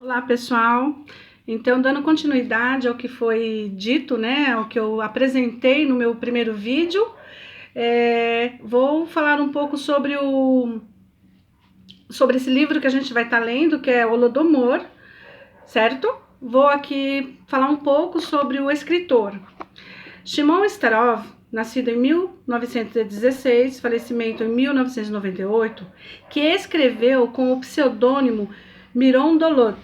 Olá, pessoal. Então, dando continuidade ao que foi dito, né, ao que eu apresentei no meu primeiro vídeo, vou falar um pouco sobre esse livro que a gente vai estar lendo, que é Holodomor, certo? Vou aqui falar um pouco sobre o escritor. Shimon Starov, nascido em 1916, falecimento em 1998, que escreveu com o pseudônimo Miron Dolot,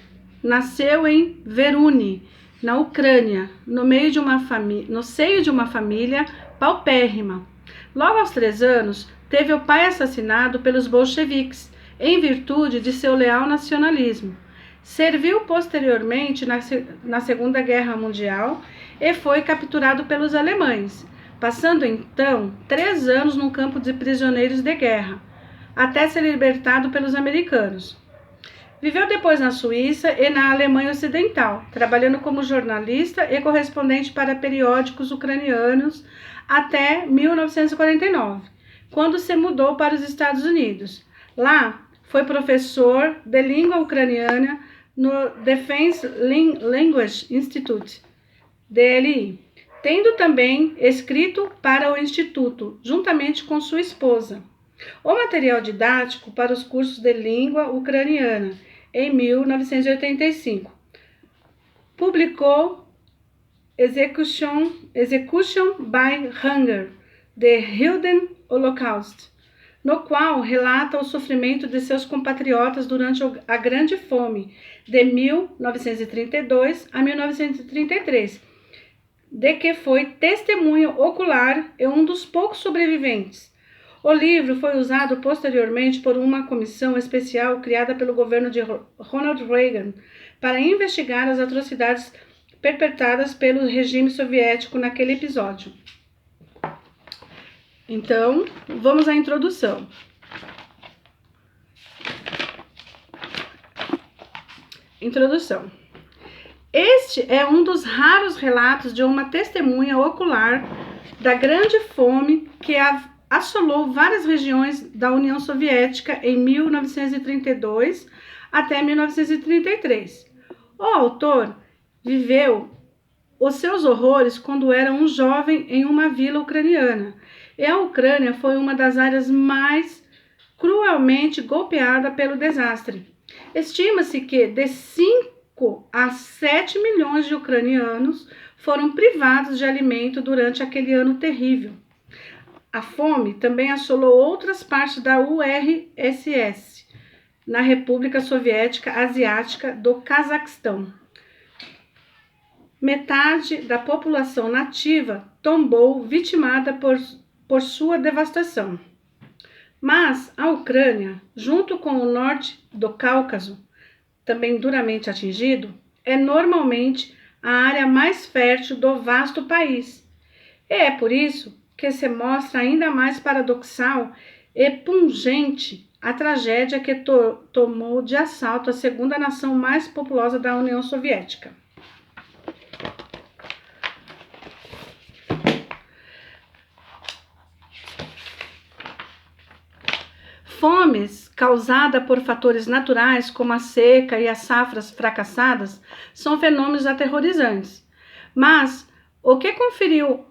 nasceu em Veruni, na Ucrânia, no seio de uma família paupérrima. Logo aos 3 anos, teve o pai assassinado pelos bolcheviques, em virtude de seu leal nacionalismo. Serviu posteriormente na Segunda Guerra Mundial e foi capturado pelos alemães, passando então 3 anos num campo de prisioneiros de guerra, até ser libertado pelos americanos. Viveu depois na Suíça e na Alemanha Ocidental, trabalhando como jornalista e correspondente para periódicos ucranianos até 1949, quando se mudou para os Estados Unidos. Lá, foi professor de língua ucraniana no Defense Language Institute, DLI, tendo também escrito para o Instituto, juntamente com sua esposa, o material didático para os cursos de língua ucraniana, em 1985. Publicou Execution by Hunger, The Hidden Holocaust, no qual relata o sofrimento de seus compatriotas durante a Grande Fome, de 1932 a 1933, de que foi testemunha ocular e um dos poucos sobreviventes. O livro foi usado posteriormente por uma comissão especial criada pelo governo de Ronald Reagan para investigar as atrocidades perpetradas pelo regime soviético naquele episódio. Então, vamos à introdução. Introdução. Este é um dos raros relatos de uma testemunha ocular da Grande Fome que assolou várias regiões da União Soviética em 1932 até 1933. O autor viveu os seus horrores quando era um jovem em uma vila ucraniana, e a Ucrânia foi uma das áreas mais cruelmente golpeada pelo desastre. Estima-se que de 5 a 7 milhões de ucranianos foram privados de alimento durante aquele ano terrível. A fome também assolou outras partes da URSS, na República Soviética Asiática do Cazaquistão. Metade da população nativa tombou vitimada por sua devastação. Mas a Ucrânia, junto com o norte do Cáucaso, também duramente atingido, é normalmente a área mais fértil do vasto país. E é por isso que se mostra ainda mais paradoxal e pungente a tragédia que tomou de assalto a segunda nação mais populosa da União Soviética. Fomes causada por fatores naturais como a seca e as safras fracassadas são fenômenos aterrorizantes. Mas o que conferiu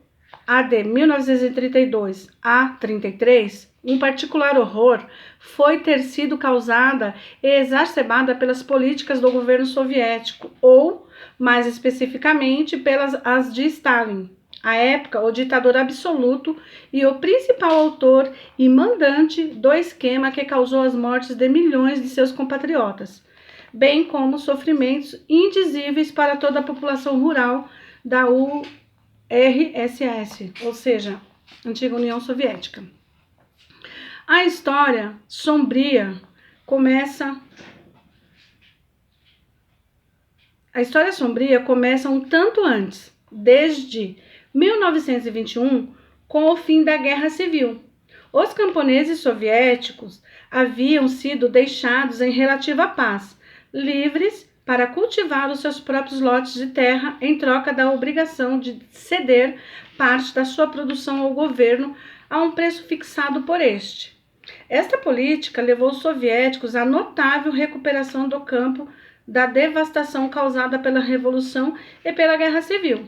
a de 1932 a 33, um particular horror, foi ter sido causada e exacerbada pelas políticas do governo soviético, ou, mais especificamente, pelas as de Stalin. À época, o ditador absoluto e o principal autor e mandante do esquema que causou as mortes de milhões de seus compatriotas, bem como sofrimentos indizíveis para toda a população rural da URSS, ou seja, antiga União Soviética. A história sombria começa um tanto antes, desde 1921, com o fim da Guerra Civil. Os camponeses soviéticos haviam sido deixados em relativa paz, livres para cultivar os seus próprios lotes de terra em troca da obrigação de ceder parte da sua produção ao governo a um preço fixado por este. Esta política levou os soviéticos à notável recuperação do campo da devastação causada pela Revolução e pela Guerra Civil.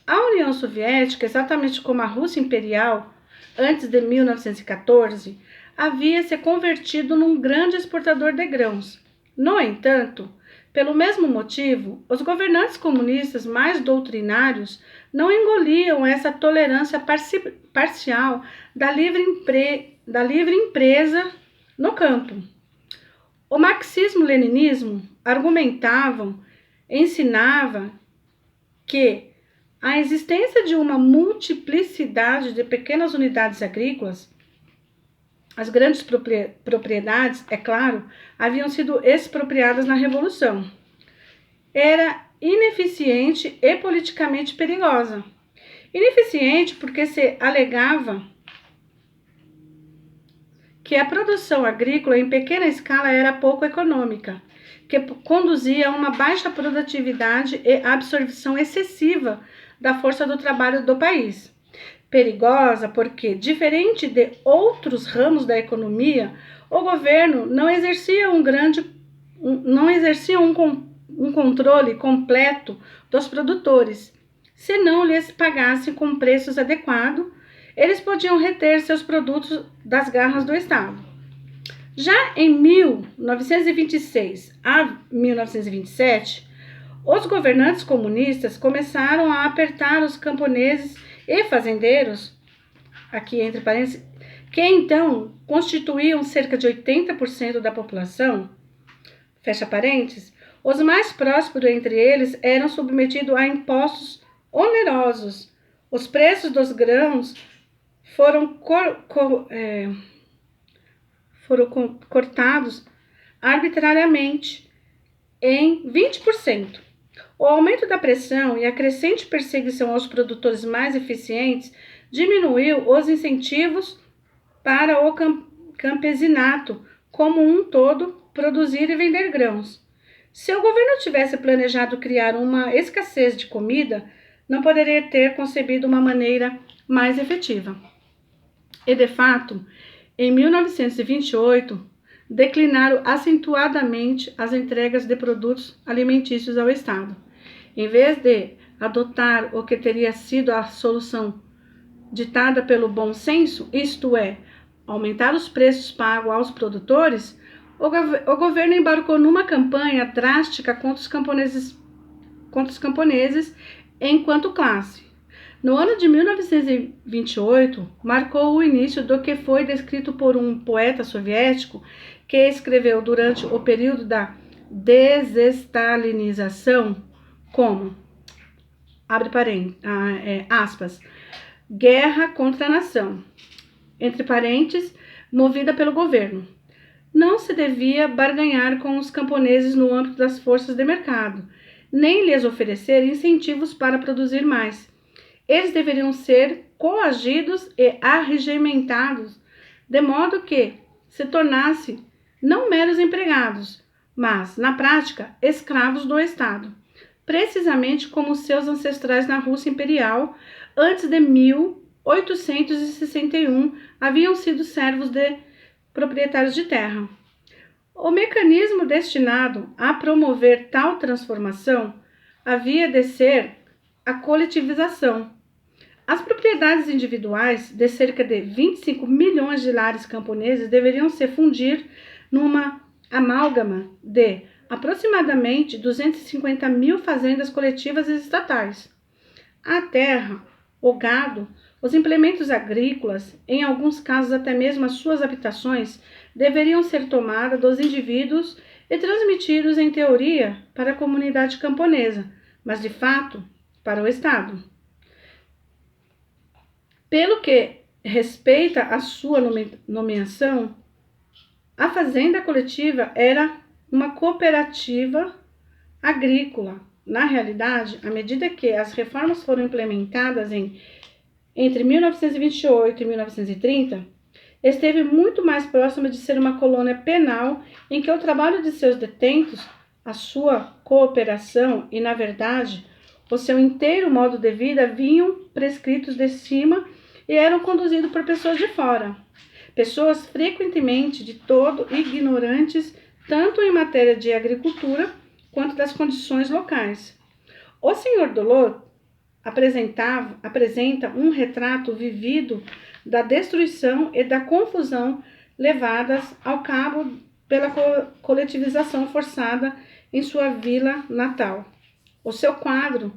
A União Soviética, exatamente como a Rússia Imperial, antes de 1914, havia se convertido num grande exportador de grãos. No entanto, pelo mesmo motivo, os governantes comunistas mais doutrinários não engoliam essa tolerância parcial da livre empresa no campo. O marxismo-leninismo ensinava que a existência de uma multiplicidade de pequenas unidades agrícolas, as grandes propriedades, é claro, haviam sido expropriadas na Revolução. Era ineficiente e politicamente perigosa. Ineficiente porque se alegava que a produção agrícola em pequena escala era pouco econômica, que conduzia a uma baixa produtividade e absorção excessiva da força do trabalho do país. Perigosa porque, diferente de outros ramos da economia, o governo não exercia um controle completo dos produtores. Se não lhes pagasse com preços adequados, eles podiam reter seus produtos das garras do Estado. Já em 1926 a 1927, os governantes comunistas começaram a apertar os camponeses e fazendeiros, aqui entre parênteses, que então constituíam cerca de 80% da população, fecha parênteses. Os mais prósperos entre eles eram submetidos a impostos onerosos. Os preços dos grãos foram cortados arbitrariamente em 20%. O aumento da pressão e a crescente perseguição aos produtores mais eficientes diminuiu os incentivos para o campesinato como um todo produzir e vender grãos. Se o governo tivesse planejado criar uma escassez de comida, não poderia ter concebido uma maneira mais efetiva. E, de fato, em 1928, declinaram acentuadamente as entregas de produtos alimentícios ao Estado. Em vez de adotar o que teria sido a solução ditada pelo bom senso, isto é, aumentar os preços pagos aos produtores, o governo embarcou numa campanha drástica contra os camponeses enquanto classe. No ano de 1928, marcou o início do que foi descrito por um poeta soviético que escreveu durante o período da desestalinização como, abre aspas, guerra contra a nação, entre parênteses, movida pelo governo. Não se devia barganhar com os camponeses no âmbito das forças de mercado, nem lhes oferecer incentivos para produzir mais. Eles deveriam ser coagidos e arregimentados, de modo que se tornassem não meros empregados, mas, na prática, escravos do Estado, precisamente como seus ancestrais na Rússia Imperial, antes de 1861, haviam sido servos de proprietários de terra. O mecanismo destinado a promover tal transformação havia de ser a coletivização. As propriedades individuais de cerca de 25 milhões de lares camponeses deveriam se fundir numa amálgama de aproximadamente 250 mil fazendas coletivas e estatais. A terra, o gado, os implementos agrícolas, em alguns casos até mesmo as suas habitações, deveriam ser tomadas dos indivíduos e transmitidos em teoria para a comunidade camponesa, mas de fato para o Estado. Pelo que respeita à sua nomeação, a fazenda coletiva era uma cooperativa agrícola. Na realidade, à medida que as reformas foram implementadas entre 1928 e 1930, esteve muito mais próxima de ser uma colônia penal em que o trabalho de seus detentos, a sua cooperação e, na verdade, o seu inteiro modo de vida vinham prescritos de cima e eram conduzidos por pessoas de fora. Pessoas frequentemente de todo ignorantes, tanto em matéria de agricultura quanto das condições locais. O Sr. Dolor apresenta um retrato vivido da destruição e da confusão levadas ao cabo pela coletivização forçada em sua vila natal. O seu quadro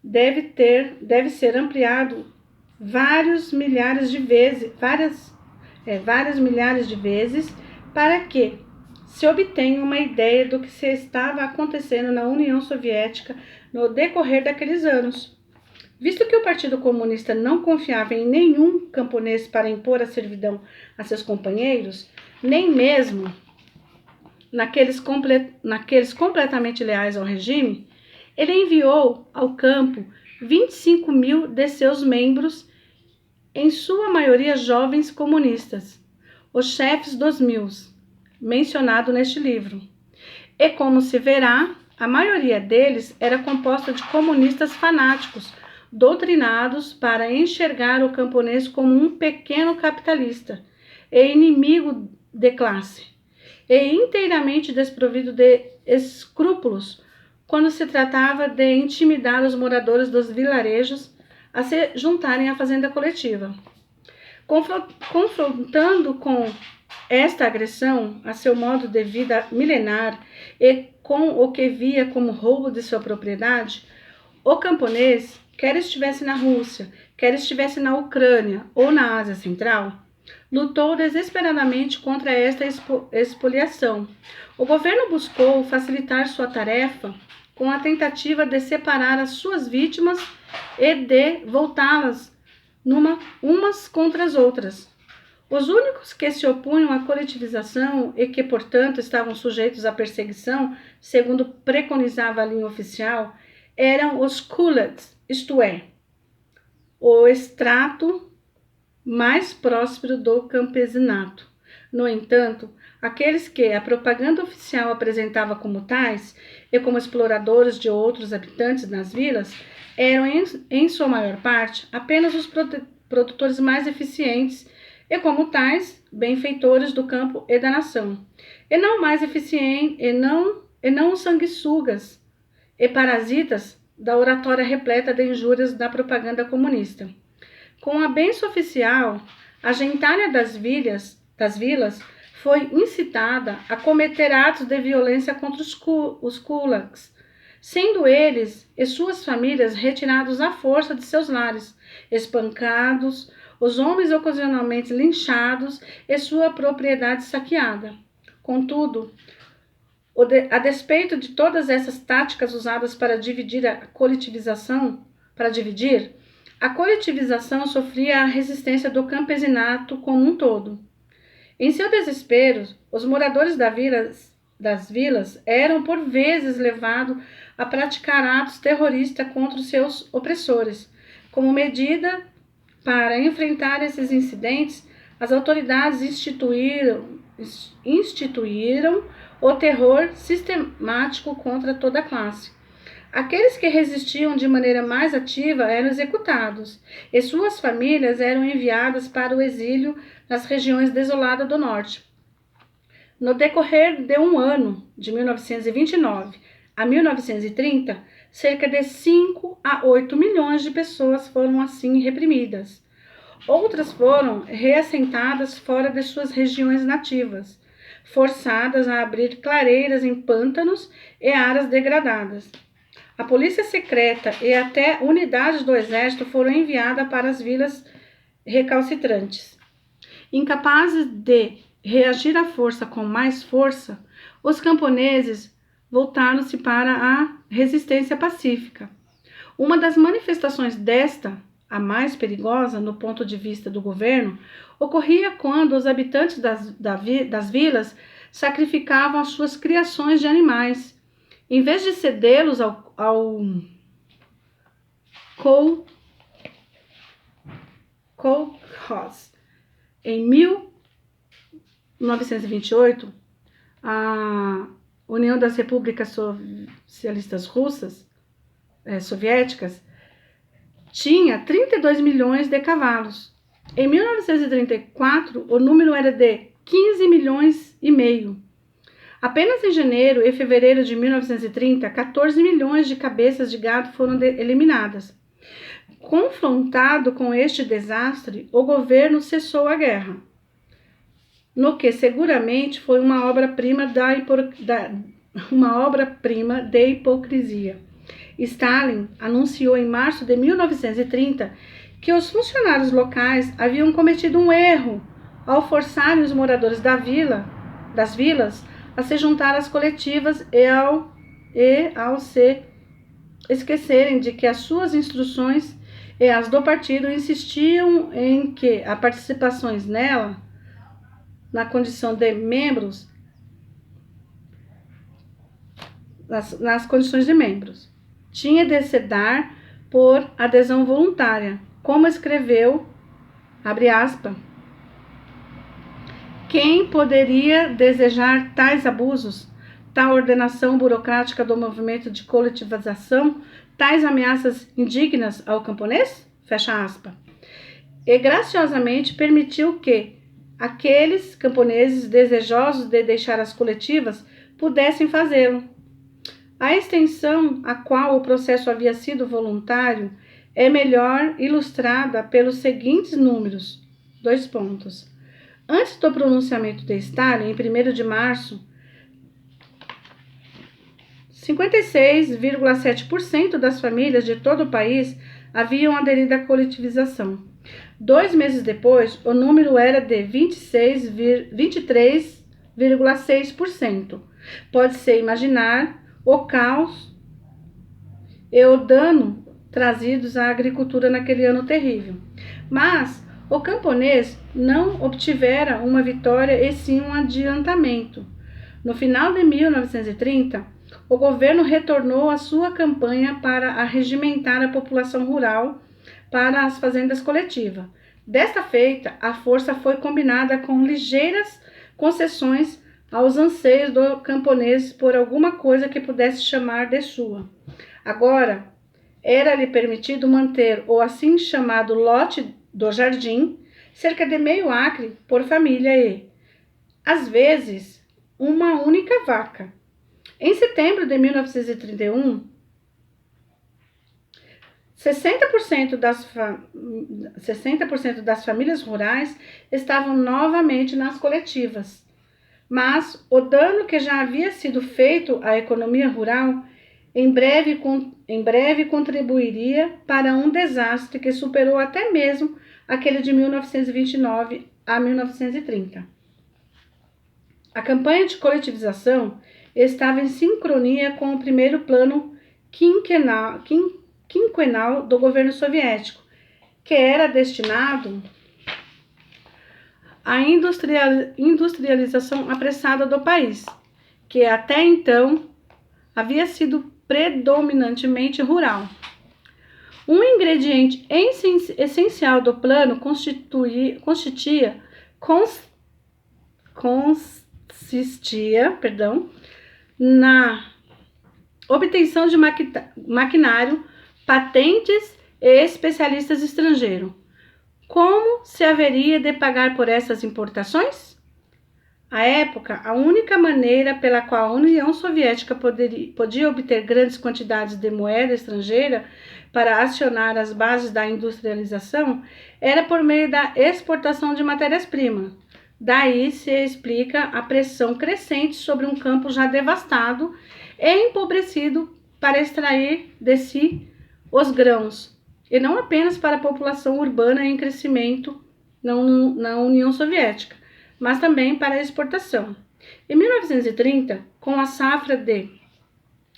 deve ser ampliado várias milhares de vezes para que se obtenha uma ideia do que se estava acontecendo na União Soviética no decorrer daqueles anos. Visto que o Partido Comunista não confiava em nenhum camponês para impor a servidão a seus companheiros, nem mesmo naqueles completamente leais ao regime, ele enviou ao campo 25 mil de seus membros, em sua maioria jovens comunistas, os chefes dos mils, mencionado neste livro. E como se verá, a maioria deles era composta de comunistas fanáticos, doutrinados para enxergar o camponês como um pequeno capitalista e inimigo de classe, e inteiramente desprovido de escrúpulos quando se tratava de intimidar os moradores dos vilarejos a se juntarem à fazenda coletiva. Confrontando com esta agressão a seu modo de vida milenar e com o que via como roubo de sua propriedade, o camponês, quer estivesse na Rússia, quer estivesse na Ucrânia ou na Ásia Central, lutou desesperadamente contra esta expoliação. O governo buscou facilitar sua tarefa com a tentativa de separar as suas vítimas e de voltá-las umas contra as outras. Os únicos que se opunham à coletivização e que, portanto, estavam sujeitos à perseguição, segundo preconizava a linha oficial, eram os kulaks, isto é, o extrato mais próspero do campesinato. No entanto, aqueles que a propaganda oficial apresentava como tais e como exploradores de outros habitantes nas vilas eram, em sua maior parte, apenas os produtores mais eficientes e, como tais, benfeitores do campo e da nação, e não mais eficientes, e não os sanguessugas e parasitas da oratória repleta de injúrias da propaganda comunista. Com a bênção oficial, a gentalha das vilas foi incitada a cometer atos de violência contra os kulaks, sendo eles e suas famílias retirados à força de seus lares, espancados, os homens ocasionalmente linchados e sua propriedade saqueada. Contudo, a despeito de todas essas táticas usadas para dividir a coletivização sofria a resistência do campesinato como um todo. Em seu desespero, os moradores das vilas eram por vezes levados a praticar atos terroristas contra os seus opressores. Como medida para enfrentar esses incidentes, as autoridades instituíram o terror sistemático contra toda a classe. Aqueles que resistiam de maneira mais ativa eram executados, e suas famílias eram enviadas para o exílio nas regiões desoladas do norte. No decorrer de um ano, de 1929 a 1930, cerca de 5 a 8 milhões de pessoas foram assim reprimidas. Outras foram reassentadas fora de suas regiões nativas, forçadas a abrir clareiras em pântanos e áreas degradadas. A polícia secreta e até unidades do exército foram enviadas para as vilas recalcitrantes. Incapazes de reagir à força com mais força, os camponeses voltaram-se para a resistência pacífica. Uma das manifestações desta, a mais perigosa no ponto de vista do governo, ocorria quando os habitantes das vilas sacrificavam as suas criações de animais, em vez de cedê-los ao kolkhoz. Em 1928, a União das Repúblicas Socialistas Soviéticas tinha 32 milhões de cavalos. Em 1934, o número era de 15 milhões e meio. Apenas em janeiro e fevereiro de 1930, 14 milhões de cabeças de gado foram eliminadas. Confrontado com este desastre, o governo cessou a guerra, no que seguramente foi uma obra-prima de hipocrisia. Stalin anunciou em março de 1930 que os funcionários locais haviam cometido um erro ao forçarem os moradores das vilas a se juntar às coletivas e ao se esquecerem de que as suas instruções e as do partido insistiam em que a participações nela, na condição de membros, nas condições de membros, tinha de se dar por adesão voluntária, como escreveu, abre aspas, quem poderia desejar tais abusos, tal ordenação burocrática do movimento de coletivização, tais ameaças indignas ao camponês? Fecha aspas. E graciosamente permitiu que aqueles camponeses desejosos de deixar as coletivas pudessem fazê-lo. A extensão a qual o processo havia sido voluntário é melhor ilustrada pelos seguintes números. 2 pontos. Antes do pronunciamento de Stalin, em 1º de março, 56,7% das famílias de todo o país haviam aderido à coletivização. 2 meses depois, o número era de 23,6%. Pode-se imaginar o caos e o dano trazidos à agricultura naquele ano terrível. Mas o camponês não obtivera uma vitória e sim um adiantamento. No final de 1930, o governo retornou à sua campanha para arregimentar a população rural para as fazendas coletivas. Desta feita, a força foi combinada com ligeiras concessões aos anseios do camponês por alguma coisa que pudesse chamar de sua. Agora, era-lhe permitido manter o assim chamado lote do jardim, cerca de meio acre por família e, às vezes, uma única vaca. Em setembro de 1931, 60% das famílias rurais estavam novamente nas coletivas. Mas o dano que já havia sido feito à economia rural em breve contribuiria para um desastre que superou até mesmo aquele de 1929 a 1930. A campanha de coletivização estava em sincronia com o primeiro plano quinquenal do governo soviético, que era destinado à industrialização apressada do país, que até então havia sido predominantemente rural. Um ingrediente essencial do plano consistia na obtenção de maquinário, patentes e especialistas estrangeiros. Como se haveria de pagar por essas importações? À época, a única maneira pela qual a União Soviética podia obter grandes quantidades de moeda estrangeira para acionar as bases da industrialização era por meio da exportação de matérias-primas. Daí se explica a pressão crescente sobre um campo já devastado e empobrecido para extrair de si os grãos, e não apenas para a população urbana em crescimento na União Soviética, mas também para a exportação. Em 1930, com a safra de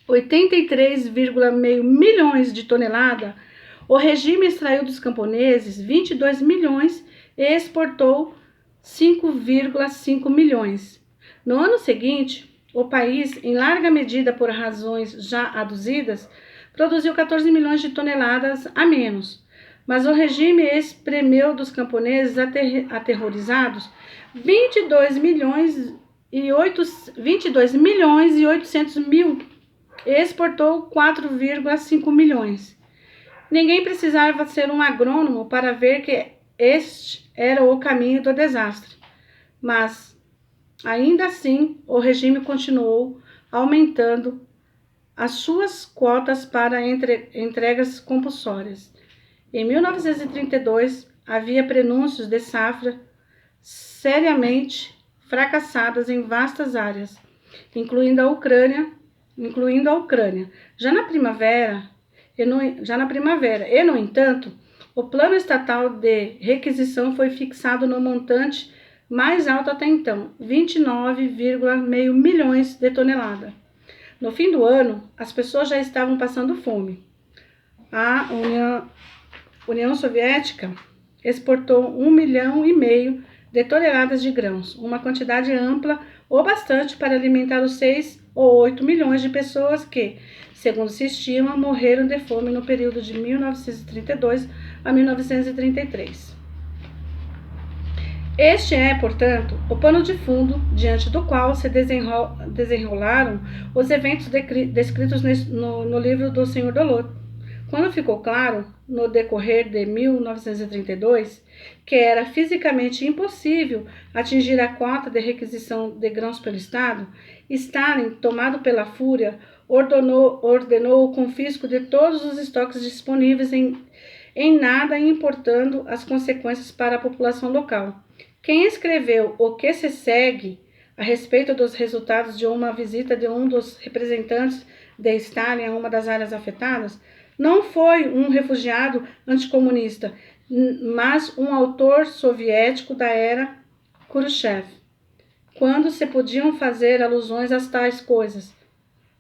83,5 milhões de toneladas, o regime extraiu dos camponeses 22 milhões e exportou 5,5 milhões. No ano seguinte, o país, em larga medida por razões já aduzidas, produziu 14 milhões de toneladas a menos, mas o regime espremeu dos camponeses aterrorizados 22 milhões e 800 mil e exportou 4,5 milhões. Ninguém precisava ser um agrônomo para ver que este era o caminho do desastre. Mas Ainda assim, o regime continuou aumentando as suas quotas para entregas compulsórias. Em 1932, havia prenúncios de safra seriamente fracassadas em vastas áreas, incluindo a Ucrânia. Já na primavera, no entanto, o plano estatal de requisição foi fixado no montante mais alto até então, 29,5 milhões de toneladas. No fim do ano, as pessoas já estavam passando fome. A União Soviética exportou 1,5 milhão de toneladas de grãos, uma quantidade ampla o bastante para alimentar os 6 ou 8 milhões de pessoas que, segundo se estima, morreram de fome no período de 1932 a 1933. Este é, portanto, o pano de fundo diante do qual se desenrolaram os eventos descritos no livro do Sr. Dolor. Quando ficou claro, no decorrer de 1932, que era fisicamente impossível atingir a quota de requisição de grãos pelo Estado, Stalin, tomado pela fúria, ordenou o confisco de todos os estoques disponíveis, em nada importando as consequências para a população local. Quem escreveu O que se segue a respeito dos resultados de uma visita de um dos representantes de Stalin a uma das áreas afetadas não foi um refugiado anticomunista, mas um autor soviético da era Khrushchev, quando se podiam fazer alusões a tais coisas.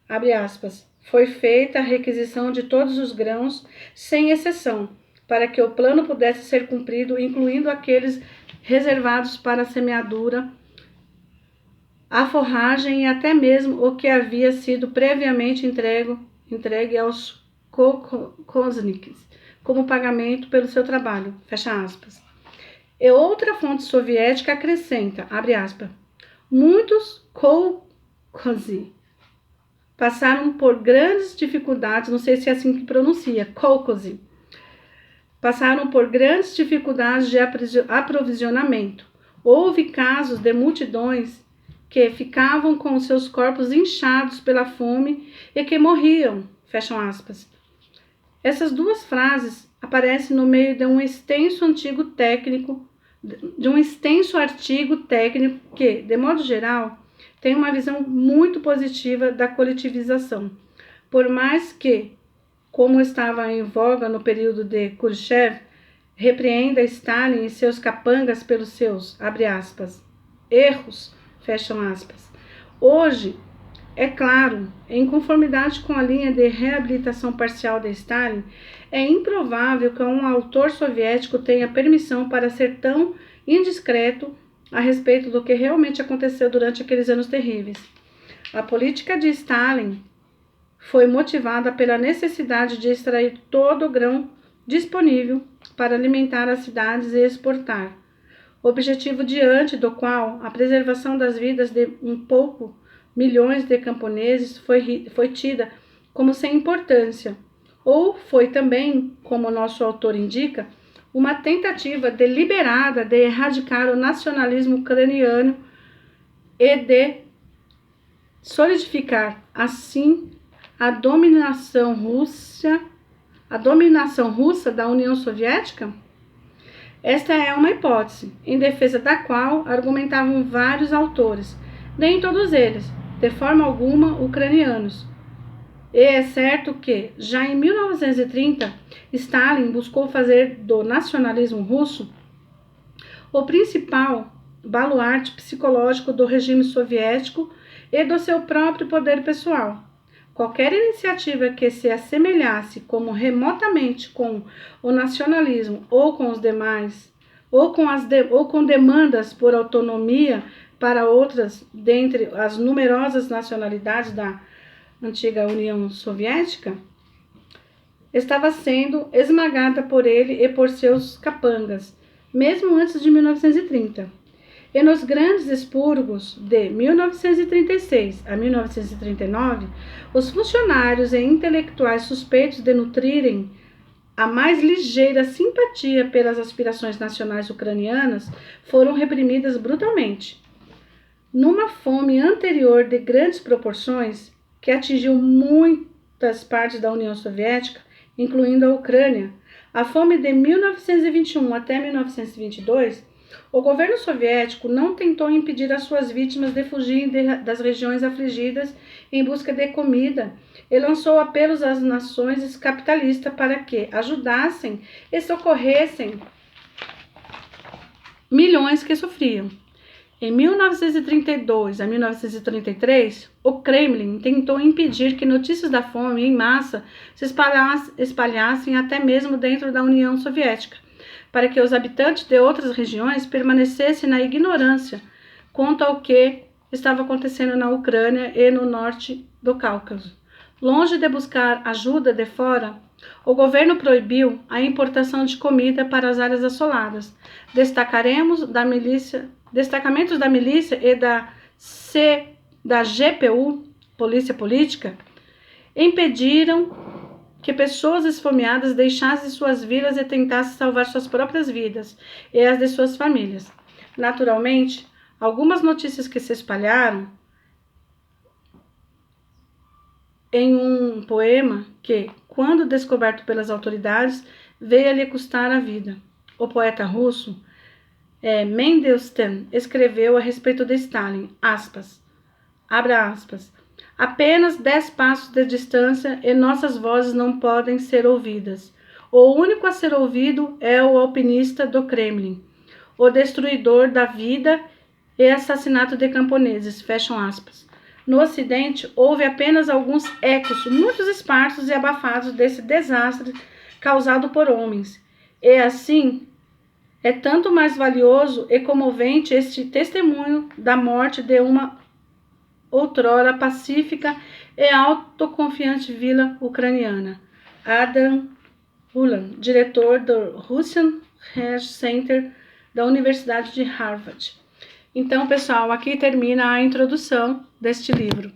Abre aspas. Foi feita a requisição de todos os grãos, sem exceção, para que o plano pudesse ser cumprido, incluindo aqueles reservados para a semeadura, a forragem e até mesmo o que havia sido previamente entregue aos kolkhozniks como pagamento pelo seu trabalho, fecha aspas. E outra fonte soviética acrescenta, abre aspas, muitos kolkhozy passaram por grandes dificuldades, não sei se é assim que pronuncia, kolkhozy, passaram por grandes dificuldades de aprovisionamento. Houve casos de multidões que ficavam com seus corpos inchados pela fome e que morriam, fecham aspas. Essas duas frases aparecem no meio de um extenso artigo técnico que, de modo geral, tem uma visão muito positiva da coletivização. Por mais que, como estava em voga no período de Khrushchev, repreenda Stalin e seus capangas pelos seus, abre aspas, erros, fecham aspas. Hoje, é claro, em conformidade com a linha de reabilitação parcial de Stalin, é improvável que um autor soviético tenha permissão para ser tão indiscreto a respeito do que realmente aconteceu durante aqueles anos terríveis. A política de Stalin foi motivada pela necessidade de extrair todo o grão disponível para alimentar as cidades e exportar, objetivo diante do qual a preservação das vidas de milhões de camponeses foi tida como sem importância, ou foi também, como nosso autor indica, uma tentativa deliberada de erradicar o nacionalismo ucraniano e de solidificar, assim, a dominação russa da União Soviética? Esta é uma hipótese, em defesa da qual argumentavam vários autores, nem todos eles, de forma alguma, ucranianos. E é certo que, já em 1930, Stalin buscou fazer do nacionalismo russo o principal baluarte psicológico do regime soviético e do seu próprio poder pessoal. Qualquer iniciativa que se assemelhasse como remotamente com o nacionalismo ou com os demais, ou com demandas por autonomia para outras dentre as numerosas nacionalidades da antiga União Soviética, estava sendo esmagada por ele e por seus capangas, mesmo antes de 1930. E nos grandes expurgos de 1936 a 1939, os funcionários e intelectuais suspeitos de nutrirem a mais ligeira simpatia pelas aspirações nacionais ucranianas foram reprimidas brutalmente. Numa fome anterior de grandes proporções, que atingiu muitas partes da União Soviética, incluindo a Ucrânia, a fome de 1921 até 1922, o governo soviético não tentou impedir as suas vítimas de fugirem das regiões afligidas em busca de comida e lançou apelos às nações capitalistas para que ajudassem e socorressem milhões que sofriam. Em 1932 a 1933, o Kremlin tentou impedir que notícias da fome em massa se espalhassem até mesmo dentro da União Soviética, para que os habitantes de outras regiões permanecessem na ignorância quanto ao que estava acontecendo na Ucrânia e no norte do Cáucaso. Longe de buscar ajuda de fora, o governo proibiu a importação de comida para as áreas assoladas. Destacamentos da milícia e da GPU, Polícia Política, impediram que pessoas esfomeadas deixassem suas vilas e tentassem salvar suas próprias vidas e as de suas famílias. Naturalmente, algumas notícias que se espalharam em um poema que, quando descoberto pelas autoridades, veio a lhe custar a vida. O poeta russo Mandelstam escreveu a respeito de Stalin, abre aspas, apenas 10 passos de distância e nossas vozes não podem ser ouvidas. O único a ser ouvido é o alpinista do Kremlin, o destruidor da vida e assassinato de camponeses, fecham aspas. No Ocidente, houve apenas alguns ecos muito esparsos e abafados desse desastre causado por homens. E assim, é tanto mais valioso e comovente este testemunho da morte de uma outrora pacífica e autoconfiante vila ucraniana. Adam Ulan, diretor do Russian Research Center da Universidade de Harvard. Então, pessoal, aqui termina a introdução deste livro.